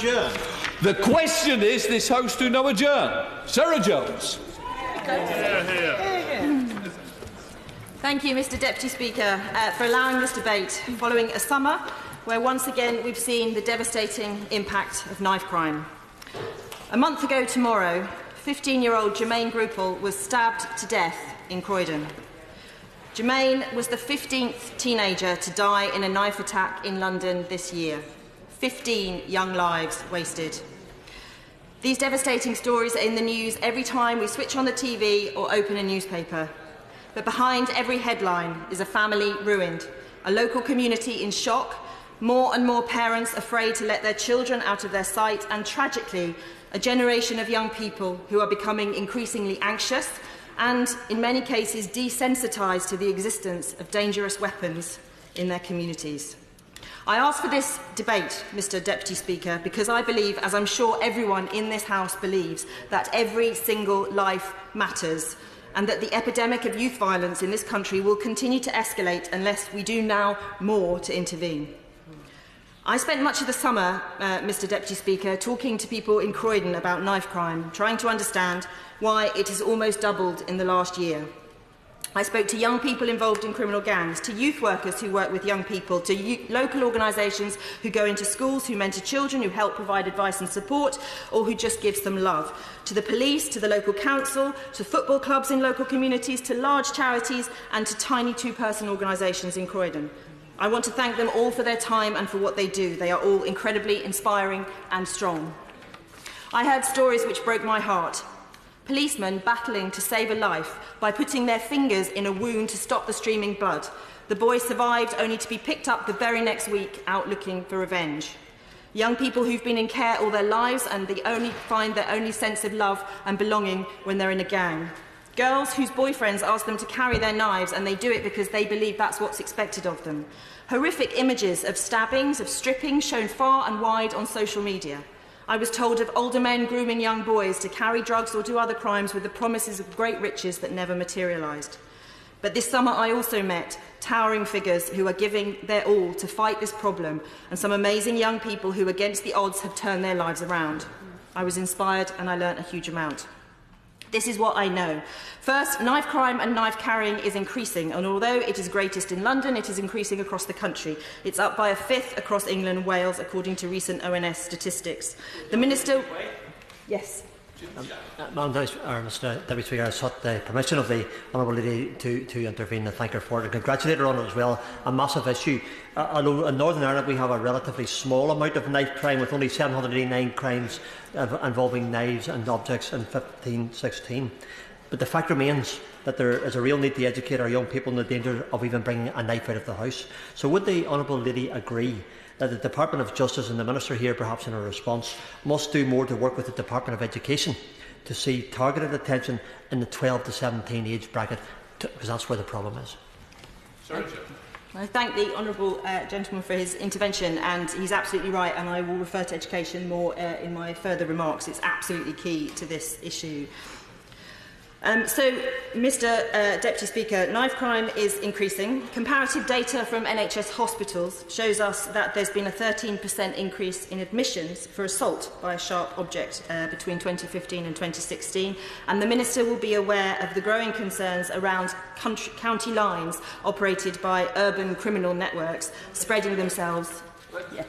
adjourn? The question is, this House do now adjourn. Sarah Jones. Thank you, Mr Deputy Speaker, for allowing this debate following a summer where once again we've seen the devastating impact of knife crime. A month ago tomorrow, 15-year-old Jermaine Gruppel was stabbed to death in Croydon. Jermaine was the 15th teenager to die in a knife attack in London this year. 15 young lives wasted. These devastating stories are in the news every time we switch on the TV or open a newspaper. But behind every headline is a family ruined, a local community in shock, more and more parents afraid to let their children out of their sight, and tragically, a generation of young people who are becoming increasingly anxious and, in many cases, desensitised to the existence of dangerous weapons in their communities. I ask for this debate, Mr Deputy Speaker, because I believe, as I'm sure everyone in this House believes, that every single life matters, and that the epidemic of youth violence in this country will continue to escalate unless we do now more to intervene. I spent much of the summer, Mr Deputy Speaker, talking to people in Croydon about knife crime, trying to understand why it has almost doubled in the last year. I spoke to young people involved in criminal gangs, to youth workers who work with young people, to local organisations who go into schools, who mentor children, who help provide advice and support, or who just give them love, to the police, to the local council, to football clubs in local communities, to large charities and to tiny two-person organisations in Croydon. I want to thank them all for their time and for what they do. They are all incredibly inspiring and strong. I heard stories which broke my heart. Policemen battling to save a life by putting their fingers in a wound to stop the streaming blood. The boy survived only to be picked up the very next week out looking for revenge. Young people who've been in care all their lives and they only find their only sense of love and belonging when they're in a gang. Girls whose boyfriends ask them to carry their knives and they do it because they believe that's what's expected of them. Horrific images of stabbings, of stripping shown far and wide on social media. I was told of older men grooming young boys to carry drugs or do other crimes with the promises of great riches that never materialised. But this summer I also met towering figures who are giving their all to fight this problem, and some amazing young people who, against the odds, have turned their lives around. I was inspired and I learnt a huge amount. This is what I know. First, knife crime and knife carrying is increasing, and although it is greatest in London, it is increasing across the country. It's up by a fifth across England and Wales, according to recent ONS statistics. The Minister... Yes. Mr Deputy Speaker, I sought the permission of the Honourable Lady to intervene and thank her for it and congratulate her on it as well. A massive issue. Although in Northern Ireland we have a relatively small amount of knife crime, with only 789 crimes involving knives and objects in 15-16. But the fact remains that there is a real need to educate our young people on the danger of even bringing a knife out of the house. So would the Honourable Lady agree that the Department of Justice and the Minister here, perhaps in a response, must do more to work with the Department of Education to see targeted attention in the 12 to 17 age bracket, because that's where the problem is? I thank the honourable gentleman for his intervention, and he's absolutely right, and I will refer to education more in my further remarks. It's absolutely key to this issue. Mr Deputy Speaker, knife crime is increasing. Comparative data from NHS hospitals shows us that there's been a 13% increase in admissions for assault by a sharp object between 2015 and 2016, and the Minister will be aware of the growing concerns around county lines operated by urban criminal networks spreading themselves. Yeah.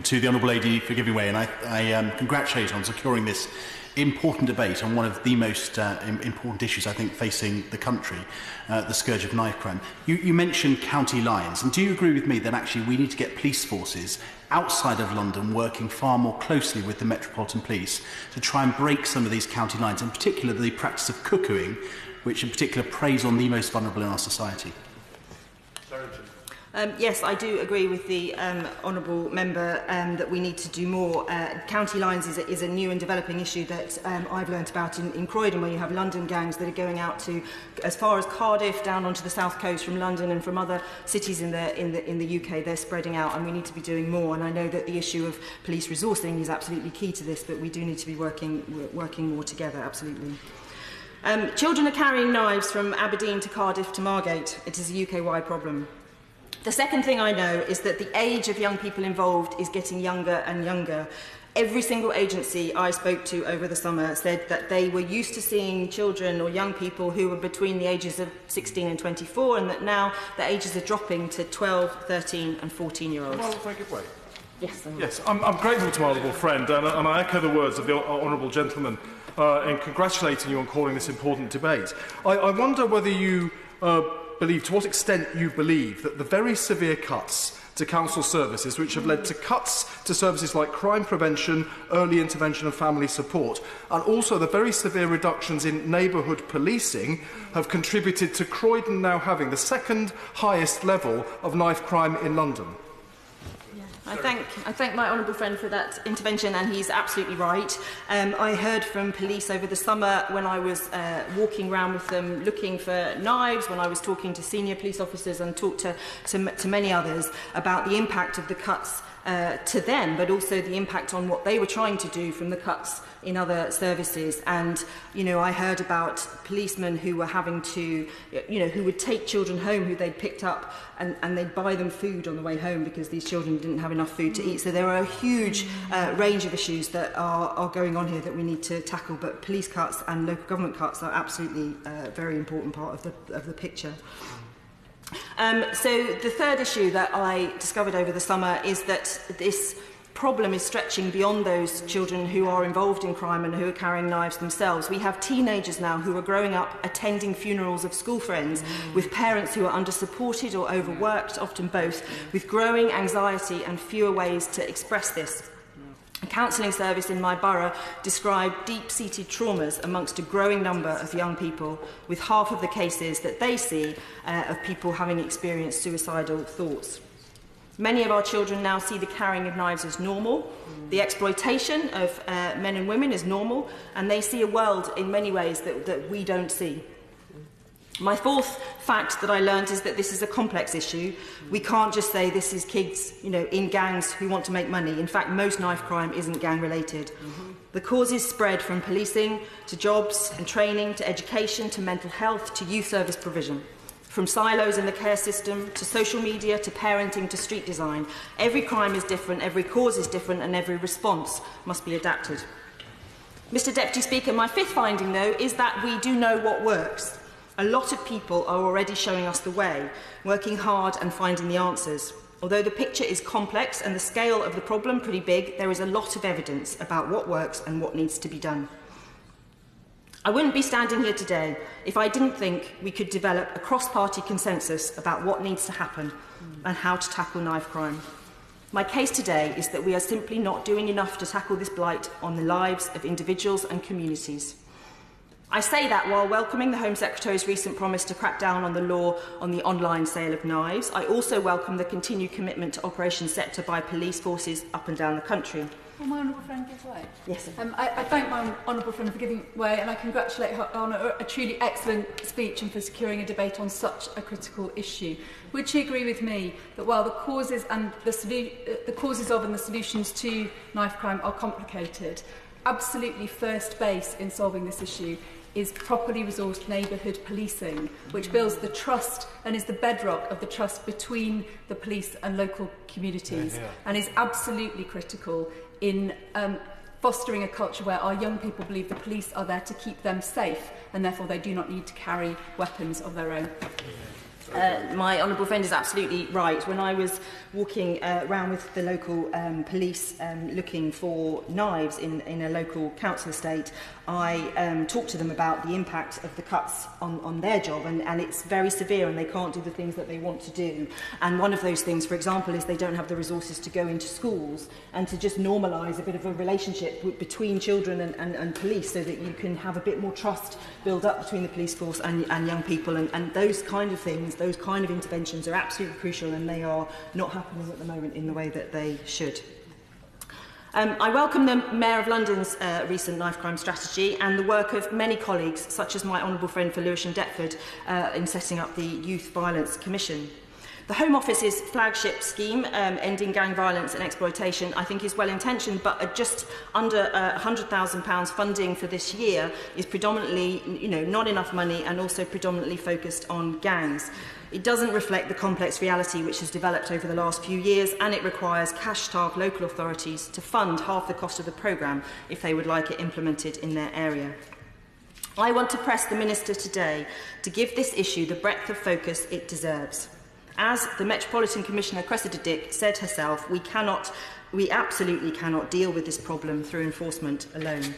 To the Honourable Lady for giving way, and I congratulate on securing this important debate on one of the most important issues, I think, facing the country, the scourge of knife crime. You mentioned county lines, and do you agree with me that actually we need to get police forces outside of London working far more closely with the Metropolitan Police to try and break some of these county lines, in particular the practice of cuckooing, which in particular preys on the most vulnerable in our society? Yes, I do agree with the honourable member that we need to do more. County lines is a new and developing issue that I've learnt about in Croydon, where you have London gangs that are going out to as far as Cardiff, down onto the south coast from London and from other cities in the UK. They're spreading out, and we need to be doing more. And I know that the issue of police resourcing is absolutely key to this, but we do need to be working more together. Absolutely. Children are carrying knives from Aberdeen to Cardiff to Margate. It is a UK-wide problem. The second thing I know is that the age of young people involved is getting younger and younger. Every single agency I spoke to over the summer said that they were used to seeing children or young people who were between the ages of 16 and 24, and that now the ages are dropping to 12, 13 and 14-year-olds. Well, if I give way. Yes, I'm grateful to my honourable friend, and I echo the words of the honourable gentleman in congratulating you on calling this important debate. I wonder whether you believe, to what extent you believe, that the very severe cuts to council services, which have led to cuts to services like crime prevention, early intervention and family support, and also the very severe reductions in neighbourhood policing, have contributed to Croydon now having the second highest level of knife crime in London. I thank my honourable friend for that intervention, and he's absolutely right. I heard from police over the summer when I was walking around with them looking for knives, when I was talking to senior police officers and talked to many others about the impact of the cuts to them, but also the impact on what they were trying to do from the cuts in other services. And, you know, I heard about policemen who were having to, you know, who would take children home who they'd picked up and they'd buy them food on the way home because these children didn't have enough food to eat. So there are a huge range of issues that are going on here that we need to tackle, but police cuts and local government cuts are absolutely a very important part of the picture. So the third issue that I discovered over the summer is that this problem is stretching beyond those children who are involved in crime and who are carrying knives themselves. We have teenagers now who are growing up attending funerals of school friends with parents who are under-supported or overworked, often both, with growing anxiety and fewer ways to express this. A counselling service in my borough described deep-seated traumas amongst a growing number of young people, with half of the cases that they see of people having experienced suicidal thoughts. Many of our children now see the carrying of knives as normal. The exploitation of men and women is normal, and they see a world in many ways that we don't see. My fourth fact that I learned is that this is a complex issue. We can't just say this is kids, you know, in gangs who want to make money. In fact, most knife crime isn't gang-related. The causes spread from policing to jobs and training to education to mental health to youth service provision. From silos in the care system to social media to parenting to street design. Every crime is different, every cause is different, and every response must be adapted. Mr. Deputy Speaker, my fifth finding, though, is that we do know what works. A lot of people are already showing us the way, working hard and finding the answers. Although the picture is complex and the scale of the problem pretty big, there is a lot of evidence about what works and what needs to be done. I wouldn't be standing here today if I didn't think we could develop a cross-party consensus about what needs to happen and how to tackle knife crime. My case today is that we are simply not doing enough to tackle this blight on the lives of individuals and communities. I say that while welcoming the Home Secretary's recent promise to crack down on the law on the online sale of knives. I also welcome the continued commitment to Operation Sceptre by police forces up and down the country. Will my honourable friend give way? Yes, sir. I thank my honourable friend for giving way, and I congratulate her on a truly excellent speech and for securing a debate on such a critical issue. Would she agree with me that while the causes and the causes of and the solutions to knife crime are complicated, absolutely first base in solving this issue is properly resourced neighbourhood policing, which builds the trust and is the bedrock of the trust between the police and local communities, and is absolutely critical in fostering a culture where our young people believe the police are there to keep them safe, and therefore they do not need to carry weapons of their own. My honourable friend is absolutely right. When I was walking around with the local police looking for knives in a local council estate, I talked to them about the impact of the cuts on their job, and it's very severe and they can't do the things that they want to do. And one of those things, for example, is they don't have the resources to go into schools and to just normalise a bit of a relationship between children and police, so that you can have a bit more trust build up between the police force and young people, and those kind of things, those kind of interventions are absolutely crucial, and they are not happening at the moment in the way that they should. I welcome the Mayor of London's recent knife crime strategy and the work of many colleagues, such as my honourable friend for Lewisham Deptford, in setting up the Youth Violence Commission. The Home Office's flagship scheme, Ending Gang Violence and Exploitation, I think is well-intentioned, but at just under £100,000 funding for this year is predominantly, not enough money and also predominantly focused on gangs. It doesn't reflect the complex reality which has developed over the last few years, and it requires cash-starved local authorities to fund half the cost of the programme if they would like it implemented in their area. I want to press the Minister today to give this issue the breadth of focus it deserves. As the Metropolitan Commissioner Cressida Dick said herself, we absolutely cannot deal with this problem through enforcement alone.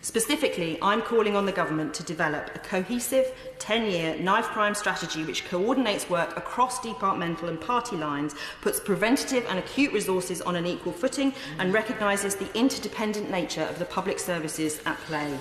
Specifically, I'm calling on the Government to develop a cohesive 10-year knife crime strategy which coordinates work across departmental and party lines, puts preventative and acute resources on an equal footing, and recognises the interdependent nature of the public services at play.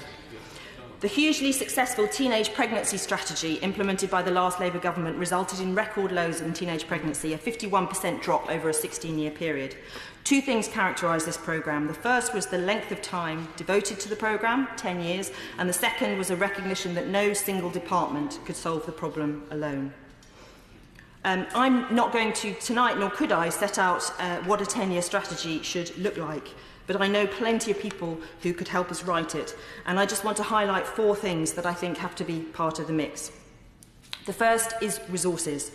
The hugely successful teenage pregnancy strategy implemented by the last Labour government resulted in record lows in teenage pregnancy, a 51% drop over a 16-year period. Two things characterised this programme. The first was the length of time devoted to the programme, 10 years, and the second was a recognition that no single department could solve the problem alone. I'm not going to tonight, nor could I, set out what a 10-year strategy should look like, but I know plenty of people who could help us write it, and I just want to highlight 4 things that I think have to be part of the mix. The first is resources.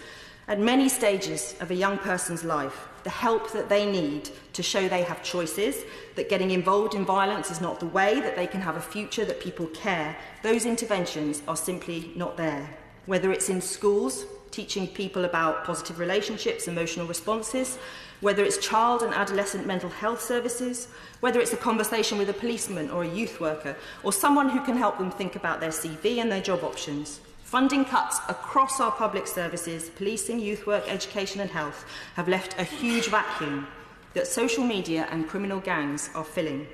At many stages of a young person's life, the help that they need to show they have choices, that getting involved in violence is not the way, that they can have a future, that people care, those interventions are simply not there. Whether it's in schools, teaching people about positive relationships, emotional responses, whether it's child and adolescent mental health services, whether it's a conversation with a policeman or a youth worker, or someone who can help them think about their CV and their job options. Funding cuts across our public services, policing, youth work, education and health, have left a huge vacuum that social media and criminal gangs are filling.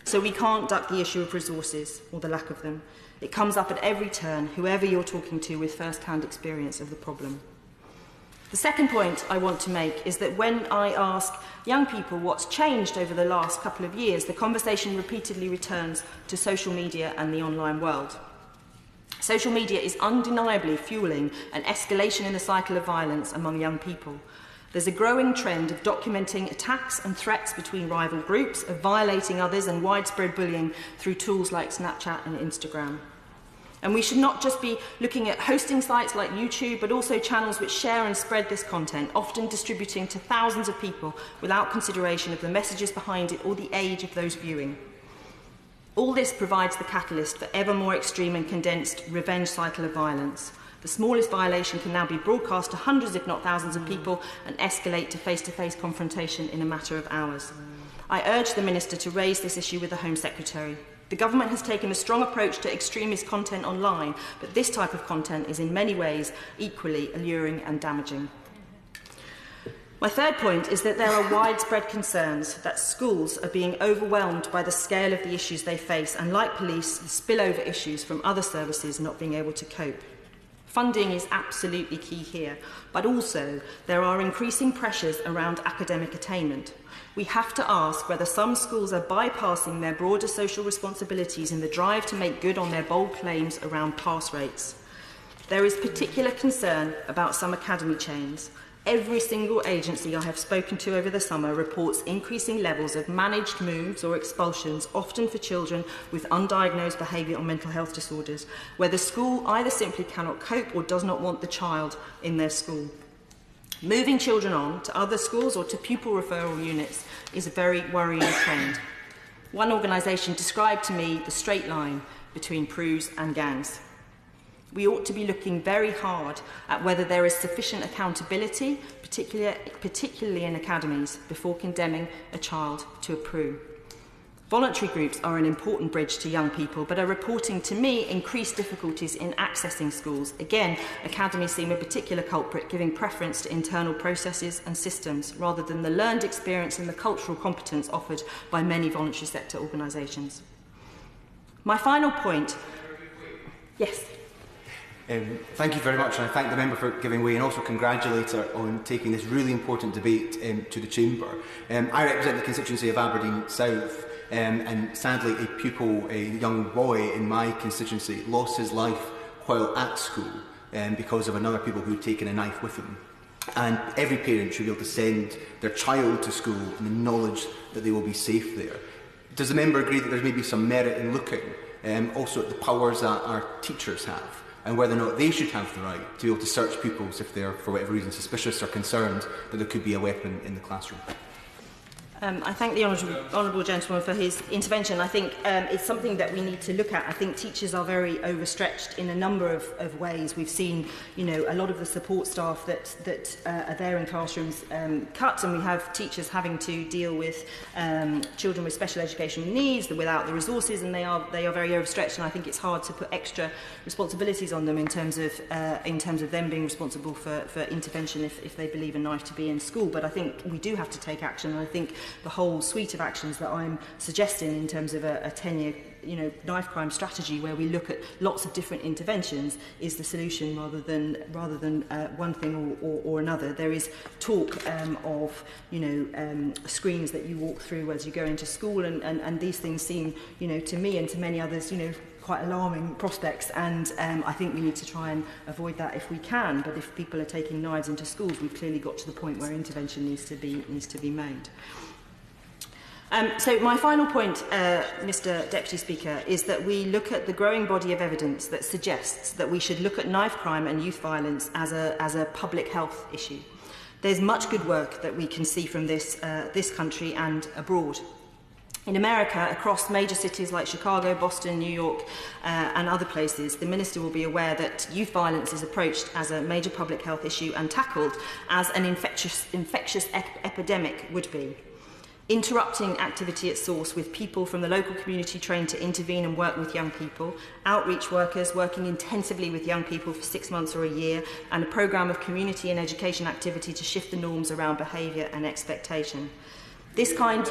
So we can't duck the issue of resources, or the lack of them. It comes up at every turn, whoever you're talking to with first-hand experience of the problem. The second point I want to make is that when I ask young people what's changed over the last couple of years, the conversation repeatedly returns to social media and the online world. Social media is undeniably fueling an escalation in the cycle of violence among young people. There's a growing trend of documenting attacks and threats between rival groups, of violating others and widespread bullying through tools like Snapchat and Instagram. And we should not just be looking at hosting sites like YouTube, but also channels which share and spread this content, often distributing to thousands of people without consideration of the messages behind it or the age of those viewing. All this provides the catalyst for ever more extreme and condensed revenge cycle of violence. The smallest violation can now be broadcast to hundreds, if not thousands of people, and escalate to face-to-face confrontation in a matter of hours. I urge the Minister to raise this issue with the Home Secretary. The Government has taken a strong approach to extremist content online, but this type of content is in many ways equally alluring and damaging. My third point is that there are widespread concerns that schools are being overwhelmed by the scale of the issues they face and, like police, the spillover issues from other services not being able to cope. Funding is absolutely key here, but also there are increasing pressures around academic attainment. We have to ask whether some schools are bypassing their broader social responsibilities in the drive to make good on their bold claims around pass rates. There is particular concern about some academy chains. Every single agency I have spoken to over the summer reports increasing levels of managed moves or expulsions, often for children with undiagnosed behaviour or mental health disorders, where the school either simply cannot cope or does not want the child in their school. Moving children on to other schools or to pupil referral units is a very worrying trend. One organisation described to me the straight line between PRUs and gangs. We ought to be looking very hard at whether there is sufficient accountability, particularly in academies, before condemning a child to a PRU. Voluntary groups are an important bridge to young people, but are reporting to me increased difficulties in accessing schools. Again, academies seem a particular culprit, giving preference to internal processes and systems, rather than the learned experience and the cultural competence offered by many voluntary sector organisations. My final point... Yes? Thank you very much, and I thank the member for giving way and also congratulate her on taking this really important debate to the Chamber. I represent the constituency of Aberdeen South, and sadly a pupil, a young boy in my constituency, lost his life while at school because of another pupil who had taken a knife with him. And every parent should be able to send their child to school in the knowledge that they will be safe there. Does the member agree that there may be some merit in looking also at the powers that our teachers have, and whether or not they should have the right to be able to search pupils if they are, for whatever reason, suspicious or concerned that there could be a weapon in the classroom? I thank the honourable gentleman for his intervention. I think it's something that we need to look at. I think teachers are very overstretched in a number of ways. We've seen, a lot of the support staff that are there in classrooms cut, and we have teachers having to deal with children with special educational needs without the resources, and they are very overstretched. And I think it's hard to put extra responsibilities on them in terms of them being responsible for intervention if they believe a knife to be in school. But I think we do have to take action, and I think the whole suite of actions that I'm suggesting in terms of a 10-year knife crime strategy, where we look at lots of different interventions, is the solution rather than one thing or another. There is talk of screens that you walk through as you go into school, and these things seem to me and to many others quite alarming prospects, and I think we need to try and avoid that if we can. But if people are taking knives into schools, we've clearly got to the point where intervention needs to be made. So my final point, Mr Deputy Speaker, is that we look at the growing body of evidence that suggests that we should look at knife crime and youth violence as a public health issue. There's much good work that we can see from this country and abroad. In America, across major cities like Chicago, Boston, New York, and other places, the Minister will be aware that youth violence is approached as a major public health issue and tackled as an infectious epidemic would be. Interrupting activity at source with people from the local community trained to intervene and work with young people, outreach workers working intensively with young people for 6 months or a year, and a programme of community and education activity to shift the norms around behaviour and expectation. This kind...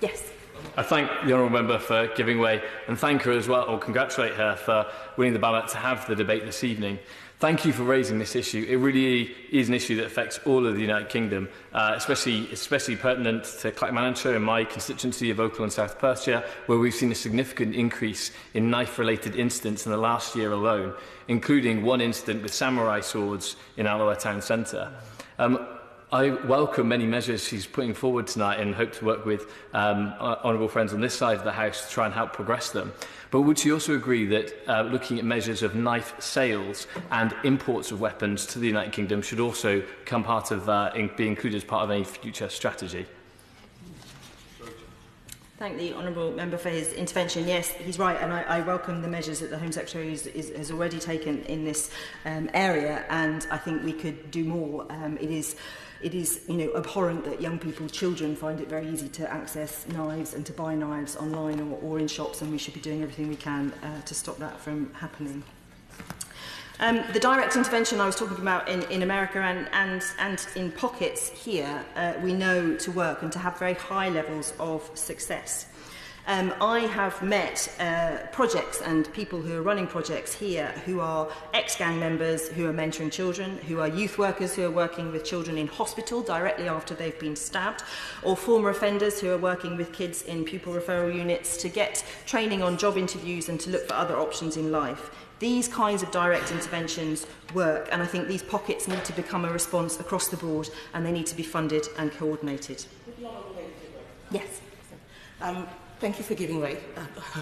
Yes. I thank the honourable member for giving way, and thank her as well, or congratulate her for winning the ballot to have the debate this evening. Thank you for raising this issue. It really is an issue that affects all of the United Kingdom, especially pertinent to Clackmannanshire and my constituency of Oakland and South Perthshire, where we've seen a significant increase in knife-related incidents in the last year alone, including one incident with samurai swords in Alloa Town Centre. I welcome many measures she's putting forward tonight and hope to work with honourable friends on this side of the House to try and help progress them. But would she also agree that looking at measures of knife sales and imports of weapons to the United Kingdom should also come part of be included as part of any future strategy? Thank the honourable member for his intervention. Yes, he's right, and I welcome the measures that the Home Secretary has already taken in this area, and I think we could do more. It is abhorrent that young people, children, find it very easy to access knives and to buy knives online or in shops, and we should be doing everything we can to stop that from happening. The direct intervention I was talking about in America and in pockets here, we know to work and to have very high levels of success. I have met projects and people who are running projects here who are ex-gang members who are mentoring children, who are youth workers who are working with children in hospital directly after they've been stabbed, or former offenders who are working with kids in pupil referral units to get training on job interviews and to look for other options in life. These kinds of direct interventions work, and I think these pockets need to become a response across the board, and they need to be funded and coordinated. Yes. Thank you for giving way.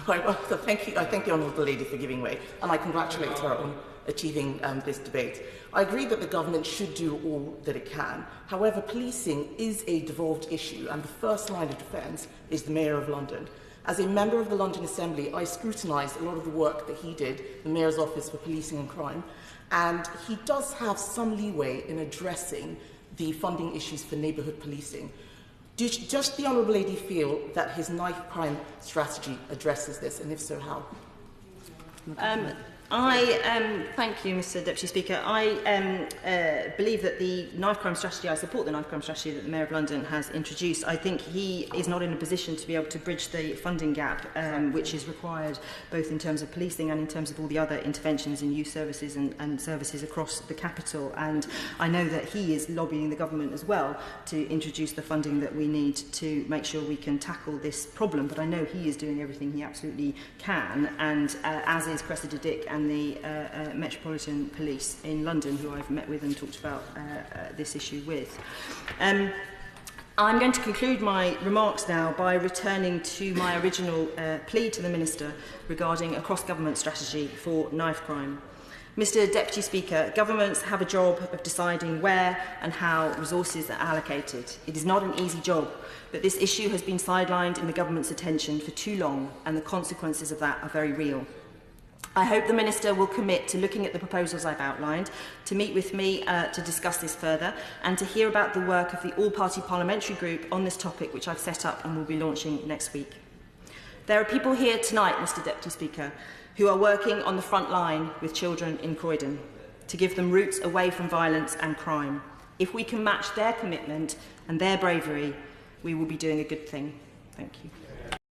I thank the Honourable Lady for giving way, and I congratulate her on achieving this debate. I agree that the government should do all that it can. However, policing is a devolved issue, and the first line of defence is the Mayor of London. As a member of the London Assembly, I scrutinised a lot of the work that he did, the Mayor's Office for Policing and Crime, and he does have some leeway in addressing the funding issues for neighbourhood policing. Does the Honourable Lady feel that his knife crime strategy addresses this, and if so, how? Thank you, Mr Deputy Speaker. I believe that the knife crime strategy, I support the knife crime strategy that the Mayor of London has introduced. I think he is not in a position to be able to bridge the funding gap which is required both in terms of policing and in terms of all the other interventions in youth services and services across the capital. And I know that he is lobbying the government as well to introduce the funding that we need to make sure we can tackle this problem. But I know he is doing everything he absolutely can, and as is Cressida Dick and the Metropolitan Police in London, who I've met with and talked about this issue with. I'm going to conclude my remarks now by returning to my original plea to the Minister regarding a cross-government strategy for knife crime. Mr Deputy Speaker, governments have a job of deciding where and how resources are allocated. It is not an easy job, but this issue has been sidelined in the government's attention for too long, and the consequences of that are very real. I hope the Minister will commit to looking at the proposals I've outlined, to meet with me to discuss this further, and to hear about the work of the All-Party Parliamentary Group on this topic, which I've set up and will be launching next week. There are people here tonight, Mr Deputy Speaker, who are working on the front line with children in Croydon to give them routes away from violence and crime. If we can match their commitment and their bravery, we will be doing a good thing. Thank you.